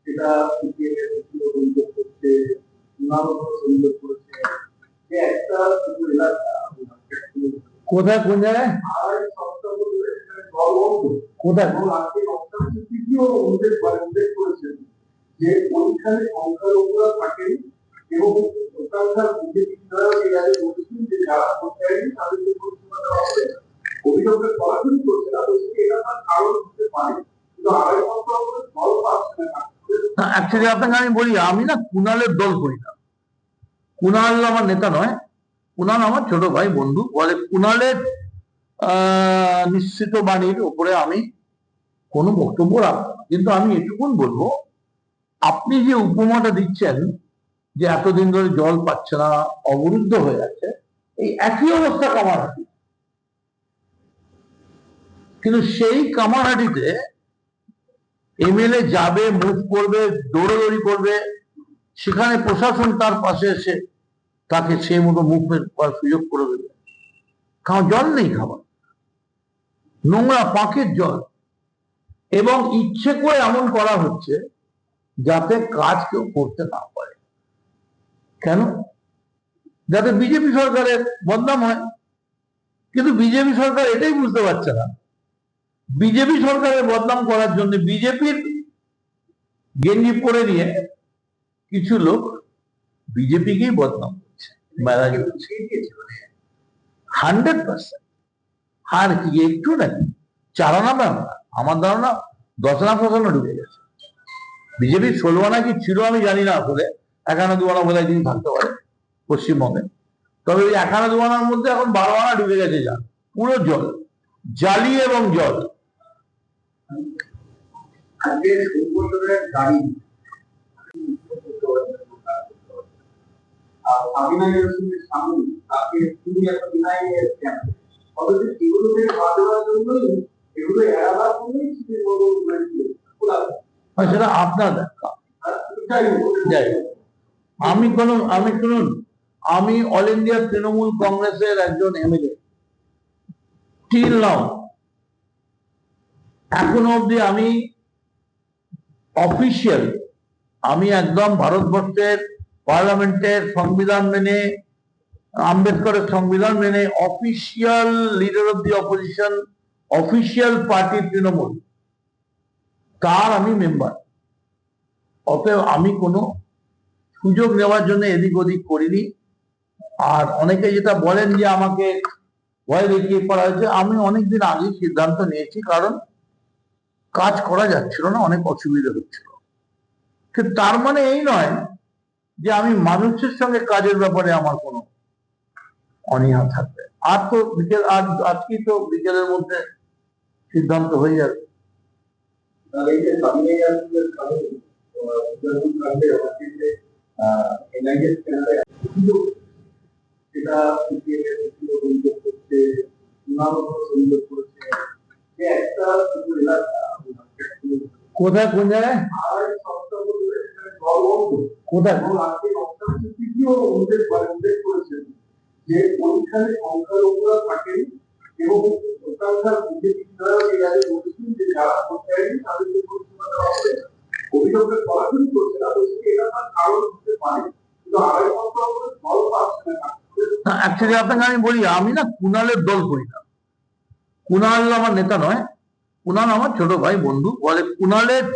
সেটা অভিযোগ করছে, অভিযোগ করেছে যে একটা এলাকা কোথায় কোন জায়গায় আড়াই সপ্তাহ ধরে এখানে জল বন্ধ কোথায় এবং আজকে তৃতীয় উল্লেখ করেছেন যে ওইখানে সংখ্যালঘুরা থাকেন এবং ওখানকার বিজেপিরা এর আগে বলেছেন যে যারা পঞ্চায়েত তাদেরকে পরিষেবা দেওয়া হবে অভিযোগের সরাসরি করছে না বলছে এটা তার কারণ হতে পারে কিন্তু আড়াই সপ্তাহ ধরে জল পাচ্ছে না। অ্যাকচুয়ালি আপনাকে আমি বলি, আমি না কুণালের দল করি না। কুণাল আমার নেতা নয়, কুণাল আমার ছোট ভাই বন্ধু। বলে কুণালের নিশ্চিত বাণীর উপরে আমি কোনো বক্তব্য রাখবো না, কিন্তু আমি এটুকুন বলবো, আপনি যে উপমাটা দিচ্ছেন যে এতদিন ধরে জল পাচ্ছে না, অবরুদ্ধ হয়ে আছে, এই একই অবস্থা কামারহাটি। কিন্তু সেই কামারহাটিতে এমএলএ যাবে, মুভ করবে, দৌড়াদৌড়ি করবে, সেখানে প্রশাসন তার পাশে এসে তাকে সেই মতো মুভমেন্ট করার সুযোগ করে দেবে। কারণ জল নেই, খাবার নোংরা পাঁকের জল, এবং ইচ্ছে করে এমন করা হচ্ছে যাতে কাজ কেউ করতে না পারে। কেন? যাতে বিজেপি সরকারের বদনাম হয়। কিন্তু বিজেপি সরকার এটাই বুঝতে পারছে না, বিজেপি সরকারের বদনাম করার জন্য বিজেপির গেঞ্জি পরে নিয়ে কিছু লোক বিজেপিকেই বদনাম করছে, মেলা করছে 100%। আর কি একটু নাকি চালানা ব্যাপার, আমার ধারণা 10 আনা ফসল ঢুকে গেছে। বিজেপির 16 আনা কি ছিল আমি জানি না, আসলে 1 আনা 2 আনা বোধহয় তিনি থাকতে পারে পশ্চিমবঙ্গে। তবে ওই 1 আনা 2 আনার মধ্যে এখন 12 আনা ঢুকে গেছে যা পুরো জল, জালি এবং জল। আজকে সংগঠনের গাড়ি আবিনাইয়ের সামনে তাকে তিনি একটা বিনাইয়ের ক্যাম্প অথচ এগুলোকে বাদ দেওয়ার জন্যই এগুলো এড়াবার জন্যই সেটা আপনার দেখা। আমি অল ইন্ডিয়া তৃণমূল কংগ্রেসের একজন এমএলএ, টিল নাও এখনো অব্দি আমি অফিসিয়াল, আমি একদম ভারতবর্ষের পার্লামেন্টের সংবিধান মেনে, আম্বেদকরের সংবিধান মেনে official leader of the opposition, official party Trinamool, তার আমি মেম্বার। অতএব আমি কোনো সুযোগ নেওয়ার জন্য এদিক ওদিক করিনি। আর অনেকে যেটা বলেন যে আমাকে ভয় দেখিয়ে করা হয়েছে, আমি অনেকদিন আগে সিদ্ধান্ত নিয়েছি, কারণ কাজ করা যাচ্ছিল না, অনেক অসুবিধা হচ্ছিল। কিন্তু তার মানে এই নয় যে আমি মানুষের সঙ্গে কাজের ব্যাপারে আমার কোনো অনীহা থাকবে। আর তো বিকেল, আজকেই তো বিকেলের মধ্যে সিদ্ধান্ত হয়ে যাবে। কোথায় কোন জায়গায় আড়াই সপ্তাহ ধরে এখানে জল বন্ধ কোথায় এবং আজকে তৃতীয় উল্লেখ করেছেন যে ওইখানে সংখ্যালঘুরা থাকেন এবং ওখানকার বিজেপিরা এর আগে বলেছেন যে যারা পঞ্চায়েত তাদেরকে পরিষেবা দেওয়া হবে অভিযোগের সরাসরি করছে না বলছে এটা তার কারণ হতে পারে কিন্তু আড়াই সপ্তাহ ধরে জল পাচ্ছে না। অ্যাকচুয়ালি আপনাকে আমি বলি, আমি না কুণালের দল করি না। কুণাল আমার নেতা নয়, কুণাল আমার ছোট ভাই বন্ধু। বলে কুণালের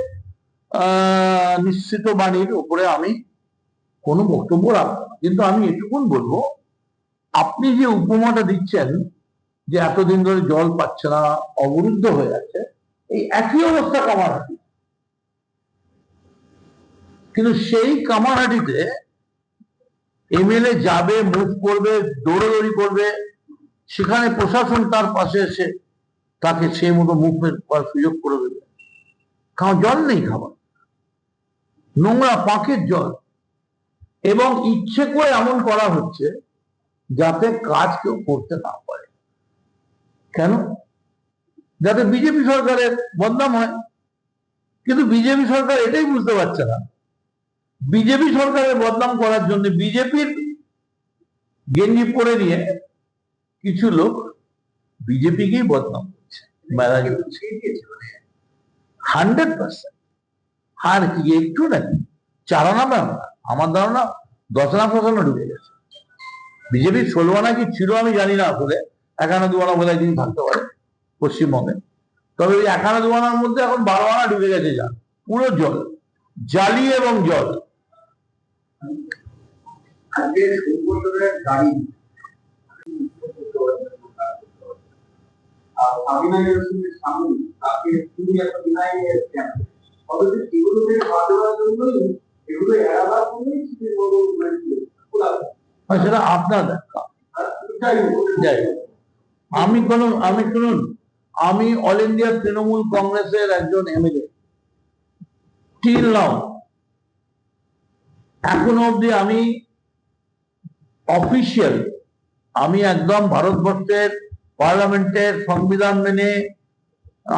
নিশ্চিত বাণীর উপরে আমি কোনো বক্তব্য রাখবো না, কিন্তু আমি এটুকুন বলবো, আপনি যে উপমাটা দিচ্ছেন যে এতদিন ধরে জল পাচ্ছে না, অবরুদ্ধ হয়ে আছে, এই একই অবস্থা কামারহাটি। কিন্তু সেই কামারহাটিতে এমএলএ যাবে, মুভ করবে, দৌড়াদৌড়ি করবে, সেখানে প্রশাসন তার পাশে এসে তাকে সেই মতো মুভমেন্ট করার সুযোগ করে দেবে। কারণ জল নেই, খাবার নোংরা পাঁকের জল, এবং ইচ্ছে করে এমন করা হচ্ছে যাতে কাজ কেউ করতে না পারে। কেন? যাতে বিজেপি সরকারের বদনাম হয়। কিন্তু বিজেপি সরকার এটাই বুঝতে পারছে না, বিজেপি সরকারের বদনাম করার জন্য বিজেপির গেঞ্জি পরে নিয়ে কিছু লোক বিজেপিকেই বদনাম করছে, মেলা করছে 100%। আর কি একটু নাকি 4 আনা ব্যাপার, আমার ধারণা 10 আনা ফসলও ঢুকে গেছে। বিজেপির 16 আনা কি ছিল আমি জানি না, আসলে 1 আনা 2 আনা বোধহয় তিনি থাকতে পারে পশ্চিমবঙ্গে। তবে ওই 1 আনা 2 আনার মধ্যে এখন 12 আনা ঢুকে গেছে, যা পুরো জল, জালি এবং জল। আজকে 16 বছরের গাড়ি আর সাবিনা ইয়াসমিনের স্বামী তাকে তিনি একটা বিনাইয়ের ক্যাম্প, অথচ এগুলো থেকে বাদ দেওয়ার জন্যই, এগুলো এড়াবার জন্যই শীতের বড় খোলা। সেটা আপনার দেখা। যাই হোক, আমি অল ইন্ডিয়া তৃণমূল কংগ্রেসের একজন এমএলএ, টিল নাও এখনো অব্দি আমি অফিসিয়াল, আমি একদম ভারতবর্ষের পার্লামেন্টের সংবিধান মেনে,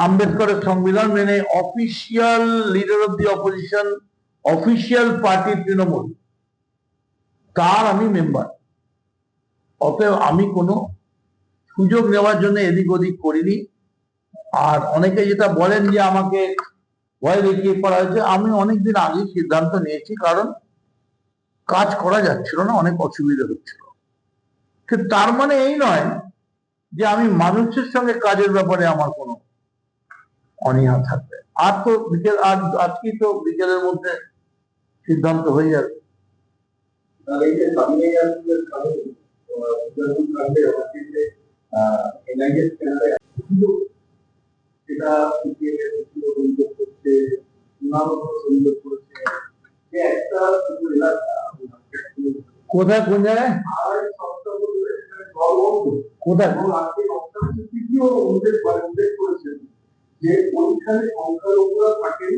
আম্বেদকরের সংবিধান মেনে official leader of the opposition, official party Trinamool, তার আমি মেম্বার। অতএব আমি কোনো সুযোগ নেওয়ার জন্য এদিক ওদিক করিনি। আর অনেকে যেটা বলেন যে আমাকে ভয় দেখিয়ে করা হয়েছে, আমি অনেকদিন আগে সিদ্ধান্ত নিয়েছি, কারণ কাজ করা যাচ্ছিল না, অনেক অসুবিধা হচ্ছিল। কিন্তু তার মানে এই নয় যে আমি মানুষের সঙ্গে কাজের ব্যাপারে আমার কোনো অনীহা থাকবে। আর তো বিকেল, আজকেই তো বিকেলের মধ্যে সিদ্ধান্ত হয়ে যাবে। তাহলে এই যে সাবিনা ইয়াসমিনের স্বামী সুজারপুর কাণ্ডে হচ্ছে যে এনআইএ স্ক্যানারে সেটা সিপিএমের অভিযোগ করছে, অন্যান্য অভিযোগ করছে যে একটা পুরো এলাকা কোথায়, কোন জায়গায়, 2.5 সপ্তাহ ধরে সেখানে জল বন্ধ। কোথায়? এবং আজকে অর্থনীতি তৃতীয় উল্লেখ করেছেন যে ওইখানে সংখ্যালঘুরা থাকেন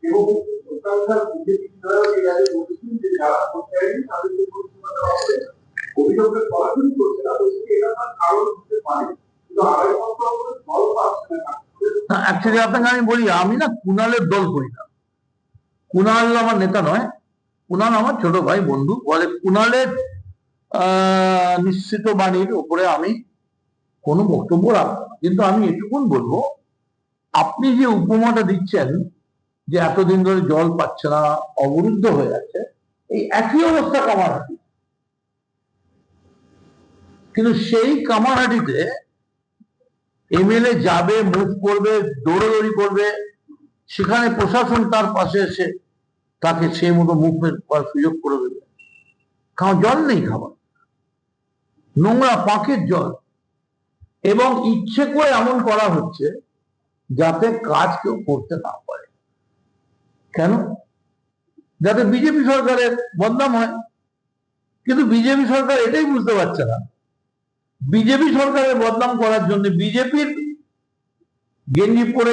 এবং ওখানকার বিজেপিরা এর আগে বলেছেন যে যারা পঞ্চায়েত তাদেরকে পরিষেবা দেওয়া হবে। অভিযোগটা সরাসরি করছে না, বলছে যে এটা তার কারণ হতে পারে, কিন্তু 2.5 সপ্তাহ ধরে জল পাচ্ছে না। অ্যাকচুয়ালি আপনাকে আমি বলি, আমি না কুণালের দল করি না। কুণাল আমার নেতা নয়, কুণাল আমার ছোট ভাই, বন্ধু। বলে কুণালের নিশ্চিত বাণীর উপরে আমি কোনো বক্তব্য রাখবো না। কিন্তু আমি এটুকুন বলবো, আপনি যে উপমাটা দিচ্ছেন যে এতদিন ধরে জল পাচ্ছে না, অবরুদ্ধ হয়ে আছে, এই একই অবস্থা কামারহাটি। কিন্তু সেই কামারহাটিতে এমএলএ যাবে, মুভ করবে, দৌড়াদৌড়ি করবে, সেখানে প্রশাসন তার পাশে এসে তাকে সেই মতো মুভমেন্ট করার সুযোগ করে দেবে। কারণ জল নেই, খাবার নোংরা পাঁকের জল, এবং ইচ্ছে করে এমন করা হচ্ছে যাতে কাজ কেউ করতে না পারে। কেন? যাতে বিজেপি সরকারের বদনাম হয়। কিন্তু বিজেপি সরকার এটাই বুঝতে পারছে না, বিজেপি সরকারের বদনাম করার জন্য বিজেপির গেঞ্জি পরে